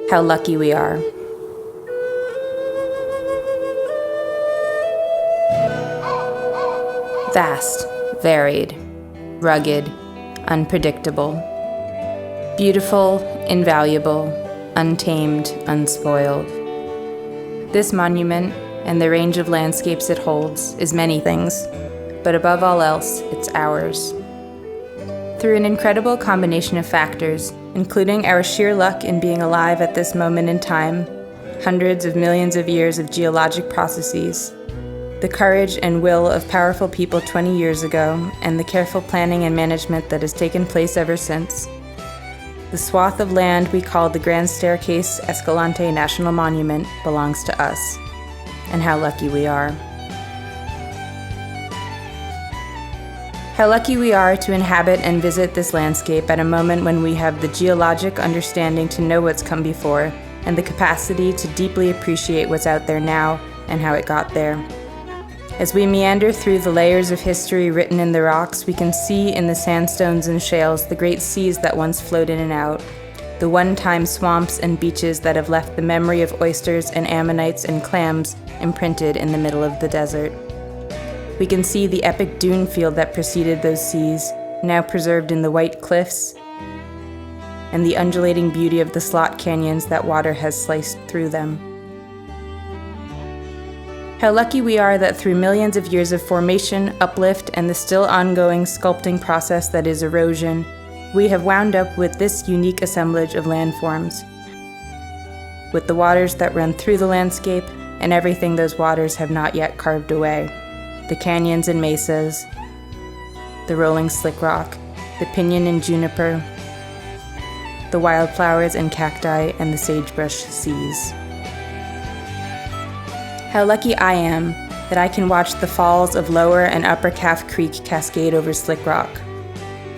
How lucky we are. Vast, varied, rugged, unpredictable. Beautiful, invaluable, untamed, unspoiled. This monument, and the range of landscapes it holds, is many things, but above all else, it's ours. Through an incredible combination of factors, including our sheer luck in being alive at this moment in time, hundreds of millions of years of geologic processes, the courage and will of powerful people 20 years ago, and the careful planning and management that has taken place ever since, the swath of land we call the Grand Staircase-Escalante National Monument belongs to us. And how lucky we are. How lucky we are to inhabit and visit this landscape at a moment when we have the geologic understanding to know what's come before, and the capacity to deeply appreciate what's out there now and how it got there. As we meander through the layers of history written in the rocks, we can see in the sandstones and shales the great seas that once flowed in and out, the one-time swamps and beaches that have left the memory of oysters and ammonites and clams imprinted in the middle of the desert. We can see the epic dune field that preceded those seas, now preserved in the white cliffs, and the undulating beauty of the slot canyons that water has sliced through them. How lucky we are that through millions of years of formation, uplift, and the still ongoing sculpting process that is erosion, we have wound up with this unique assemblage of landforms, with the waters that run through the landscape and everything those waters have not yet carved away, the canyons and mesas, the rolling slick rock, the pinyon and juniper, the wildflowers and cacti, and the sagebrush seas. How lucky I am that I can watch the falls of Lower and Upper Calf Creek cascade over slick rock,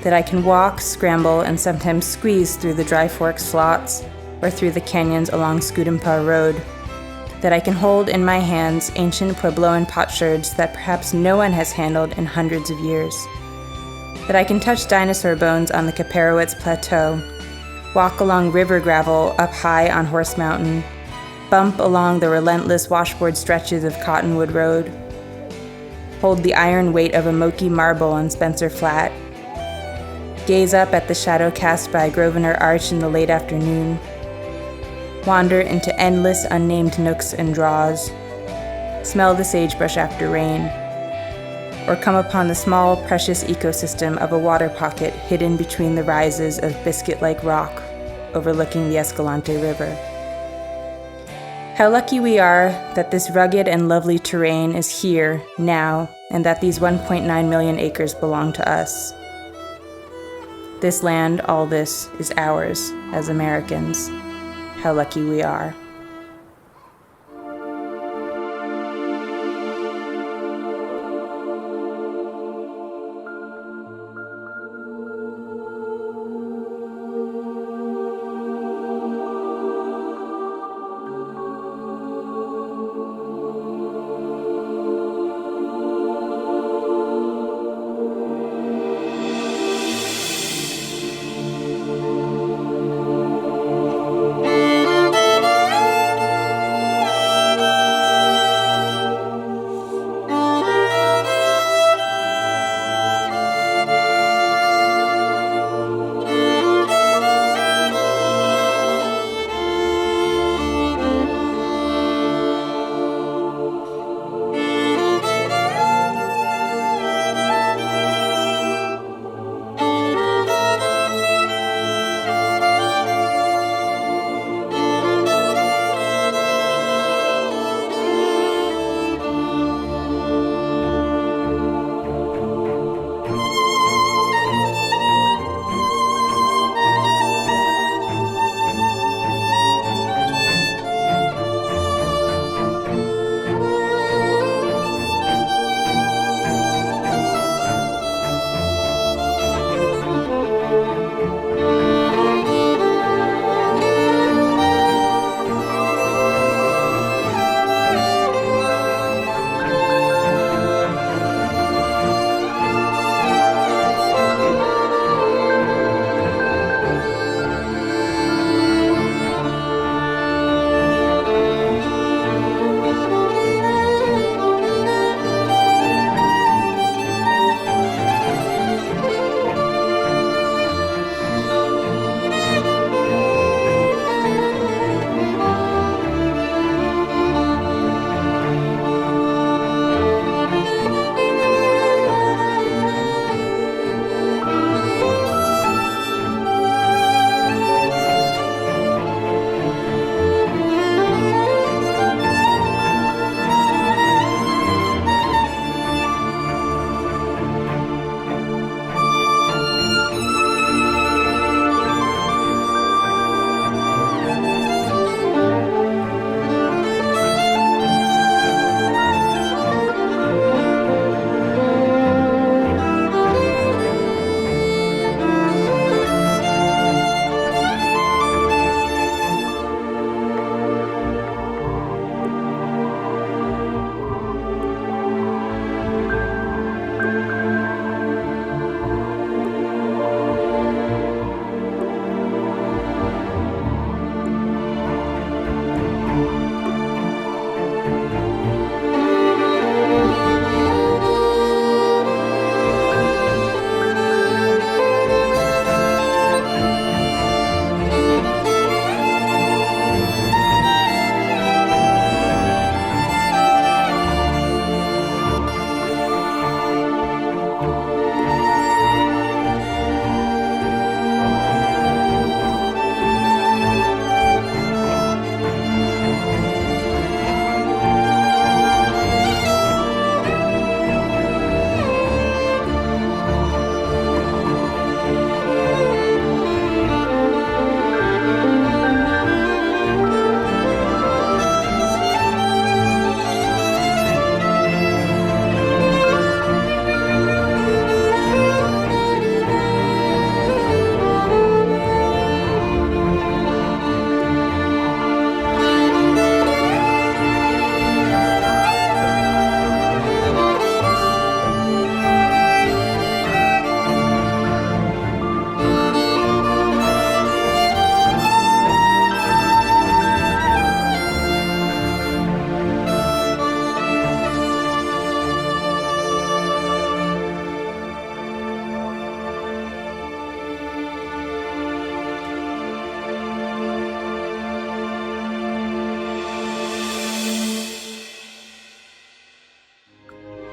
that I can walk, scramble, and sometimes squeeze through the Dry Fork slots or through the canyons along Scudampa Road, that I can hold in my hands ancient Puebloan potsherds that perhaps no one has handled in hundreds of years, that I can touch dinosaur bones on the Kaparowitz Plateau, walk along river gravel up high on Horse Mountain, bump along the relentless washboard stretches of Cottonwood Road, hold the iron weight of a Moki marble on Spencer Flat, gaze up at the shadow cast by Grosvenor Arch in the late afternoon, wander into endless unnamed nooks and draws, smell the sagebrush after rain, or come upon the small, precious ecosystem of a water pocket hidden between the rises of biscuit-like rock overlooking the Escalante River. How lucky we are that this rugged and lovely terrain is here, now, and that these 1.9 million acres belong to us. This land, all this, is ours as Americans. How lucky we are.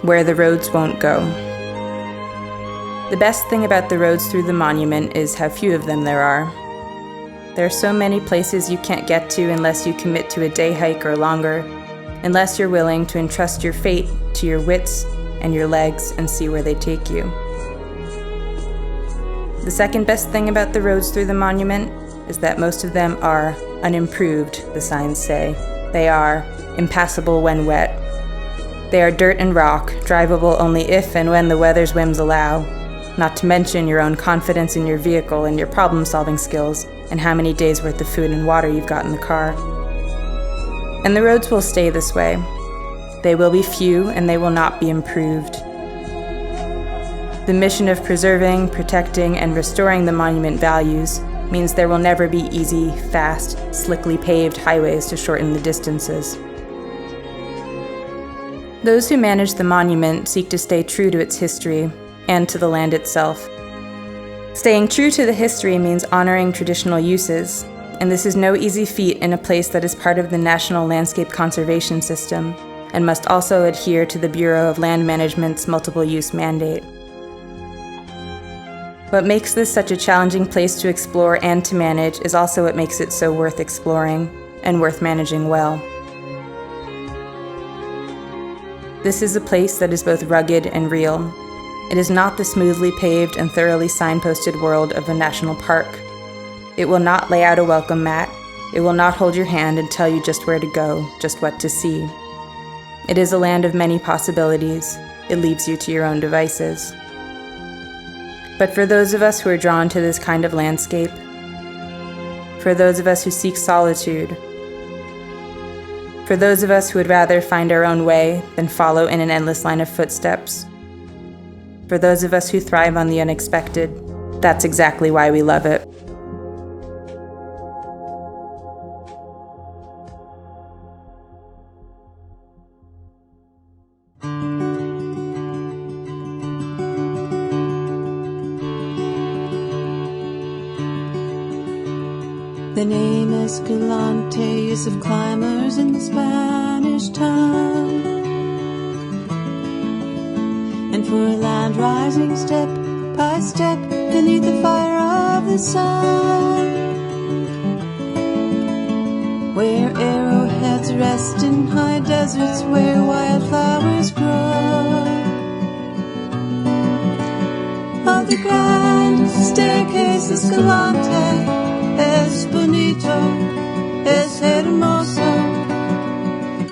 where the roads won't go. The best thing about the roads through the monument is how few of them there are. There are so many places you can't get to unless you commit to a day hike or longer, unless you're willing to entrust your fate to your wits and your legs and see where they take you. The second best thing about the roads through the monument is that most of them are unimproved, the signs say. They are impassable when wet. They are dirt and rock, drivable only if and when the weather's whims allow, not to mention your own confidence in your vehicle and your problem-solving skills and how many days' worth of food and water you've got in the car. And the roads will stay this way. They will be few and they will not be improved. The mission of preserving, protecting, and restoring the monument values means there will never be easy, fast, slickly paved highways to shorten the distances. Those who manage the monument seek to stay true to its history and to the land itself. Staying true to the history means honoring traditional uses, and this is no easy feat in a place that is part of the National Landscape Conservation System and must also adhere to the Bureau of Land Management's multiple-use mandate. What makes this such a challenging place to explore and to manage is also what makes it so worth exploring and worth managing well. This is a place that is both rugged and real. It is not the smoothly paved and thoroughly signposted world of a national park. It will not lay out a welcome mat. It will not hold your hand and tell you just where to go, just what to see. It is a land of many possibilities. It leaves you to your own devices. But for those of us who are drawn to this kind of landscape, for those of us who seek solitude, for those of us who would rather find our own way than follow in an endless line of footsteps, for those of us who thrive on the unexpected, that's exactly why we love it. The name Escalante is of climbers in the Spanish town, and for a land rising step by step beneath the fire of the sun, where arrowheads rest in high deserts where wildflowers grow. Of the grand Staircase-Escalante, es bonito, es hermoso.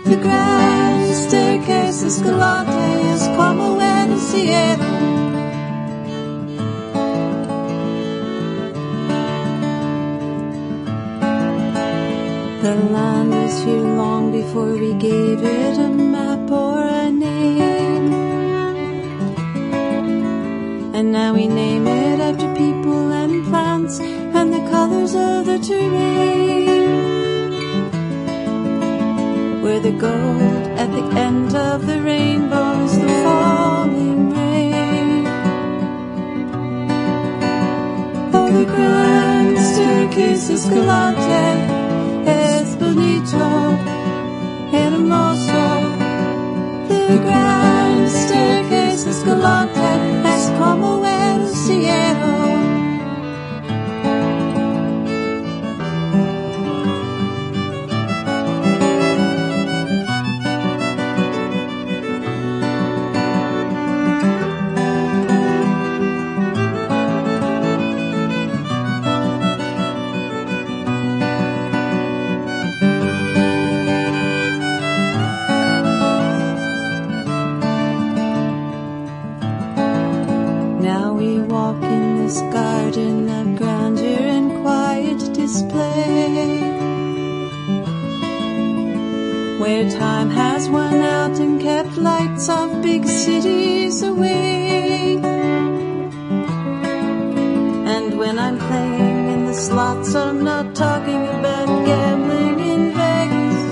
The grand Staircase-Escalante es como el cielo. The land was here long before we gave it a map or a name, and now we name it after people and plants and the colors of the terrain, where the gold at the end of the rainbow is the falling rain. Oh, the grand Staircase-Escalante es bonito, hermoso. The grand Staircase-Escalante es como el cielo. Now we walk in this garden of grandeur and quiet display, where time has won out and kept lights of big cities away. And when I'm playing in the slots, I'm not talking about gambling in Vegas.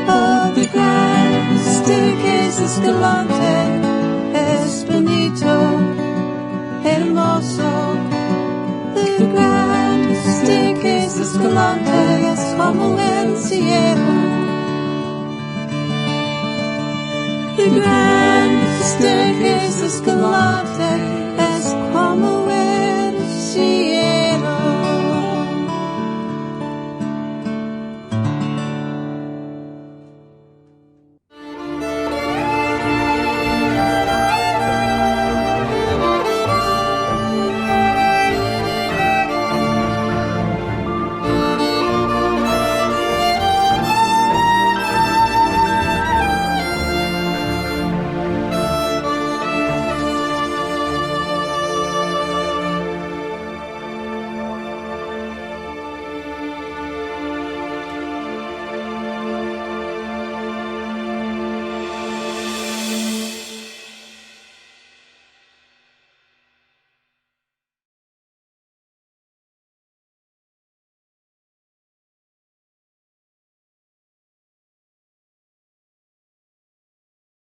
Oh, the grand Staircase-Escalante es bonito, hermoso. The grand Staircase-Escalante es como el cielo. the grand Staircase-Escalante.